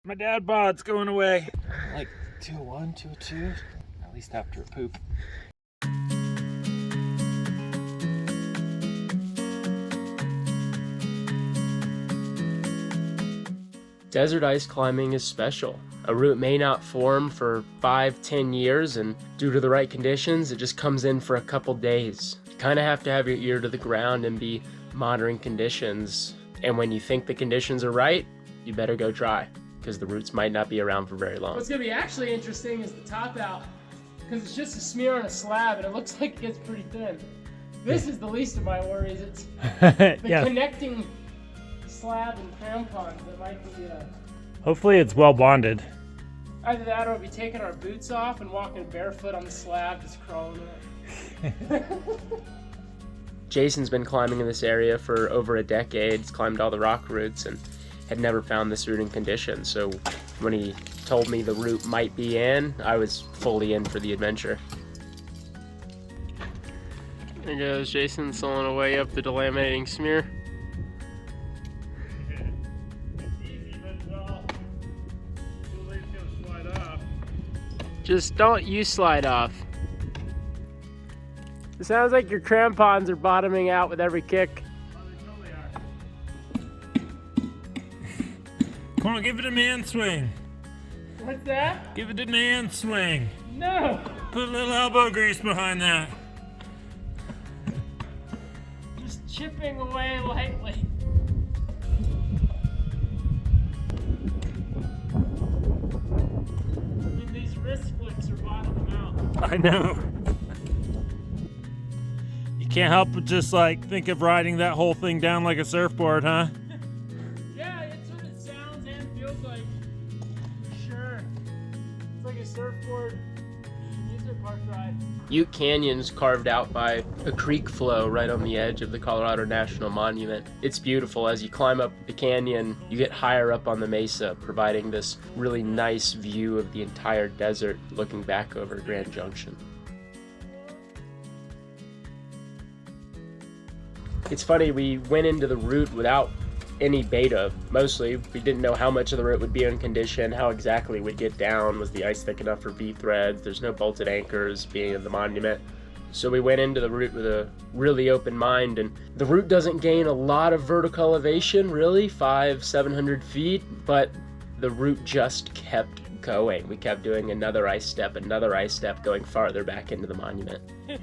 My dad bod's going away. Like 201, 202, at least after a poop. Desert ice climbing is special. A route may not form for 5-10 years, and due to the right conditions, it just comes in for a couple days. You kind of have to have your ear to the ground and be monitoring conditions. And when you think the conditions are right, you better go try, because the routes might not be around for very long. What's gonna be actually interesting is the top out, because it's just a smear on a slab and it looks like it gets pretty thin. This is the least of my worries. It's the connecting slab and crampons that might be Hopefully it's well bonded. either that or we'll be taking our boots off and walking barefoot on the slab, just crawling up. Jason's been climbing in this area for over a decade. He's climbed all the rock routes and had never found this route in condition. So when he told me the route might be in, I was fully in for the adventure. There goes Jason soloing away up the delaminating smear. Just don't you slide off. It sounds like your crampons are bottoming out with every kick. Come on, give it a man swing. What's that? Give it a man swing. No! Put a little elbow grease behind that. Just chipping away lightly. I mean, these wrist flicks are bottoming out. I know. You can't help but just like think of riding that whole thing down like a surfboard, huh? Yeah, it's what it sounds and feels like. For sure. It's like a surfboard amusement park ride. Ute Canyon's carved out by a creek flow right on the edge of the Colorado National Monument. It's beautiful. As you climb up the canyon, you get higher up on the mesa, providing this really nice view of the entire desert looking back over Grand Junction. It's funny, we went into the route without any beta. Mostly, we didn't know how much of the route would be in condition, how exactly we'd get down, was the ice thick enough for V-threads, there's no bolted anchors being in the monument. So we went into the route with a really open mind, and the route doesn't gain a lot of vertical elevation, really, 500-700 feet, but the route just kept going. We kept doing another ice step, going farther back into the monument. Yeah,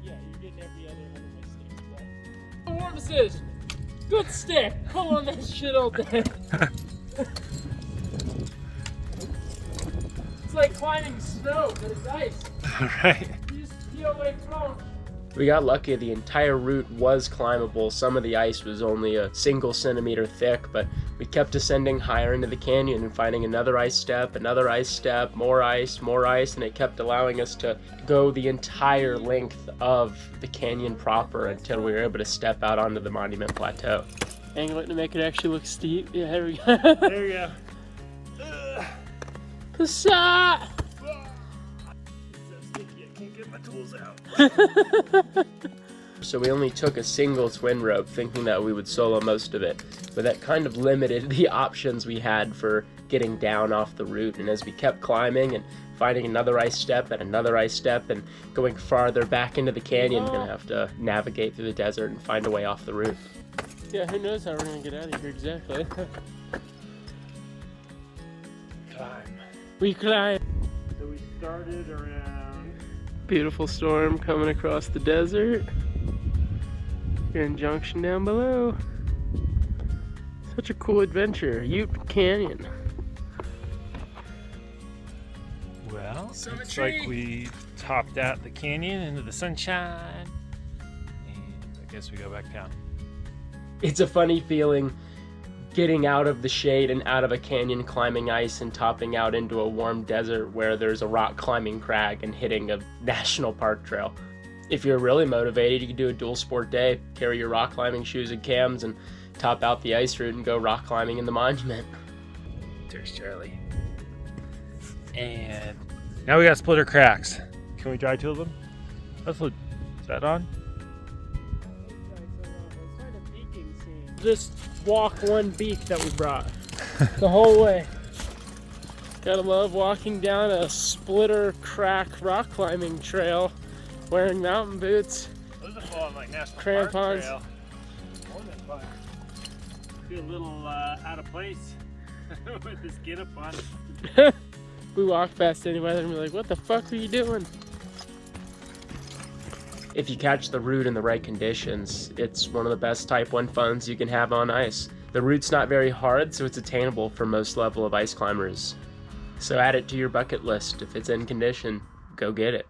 you're getting every other one of my sticks. The warm decision. Good stick. Pull on that shit all day. It's like climbing snow, but it's ice. Right. You just feel like throwing. We got lucky, the entire route was climbable. Some of the ice was only a single centimeter thick, but we kept ascending higher into the canyon and finding another ice step, more ice, and it kept allowing us to go the entire length of the canyon proper until we were able to step out onto the monument plateau. Angle it to make it actually look steep. Yeah, here we go. There you go. Huzzah! Can't get my tools out. So we only took a single twin rope, thinking that we would solo most of it, but that kind of limited the options we had for getting down off the route. And as we kept climbing and finding another ice step and going farther back into the canyon, we're gonna have to navigate through the desert and find a way off the route. Yeah, who knows how we're gonna get out of here exactly. Climb. We climb. So we started around. Beautiful storm coming across the desert. Grand Junction down below. Such a cool adventure. Ute Canyon. Well, looks Symmetry. like we topped out the canyon into the sunshine. And I guess we go back down. It's a funny feeling getting out of the shade and out of a canyon, climbing ice and topping out into a warm desert where there's a rock climbing crag and hitting a national park trail. If you're really motivated, you can do a dual sport day, carry your rock climbing shoes and cams and top out the ice route and go rock climbing in the monument. There's Charlie. And now we got splitter cracks. Can we dry tool them? Is that on? Just walk one beak that we brought. the whole way. Gotta love walking down a splitter crack rock climbing trail wearing mountain boots. Those are falling like national Crampons. Park trail. More than fun. Feel a little out of place with this get up on. We walk past anybody and be like, what the fuck are you doing? If you catch the route in the right conditions, it's one of the best Type 1 funs you can have on ice. The route's not very hard, so it's attainable for most level of ice climbers. So add it to your bucket list. If it's in condition, go get it.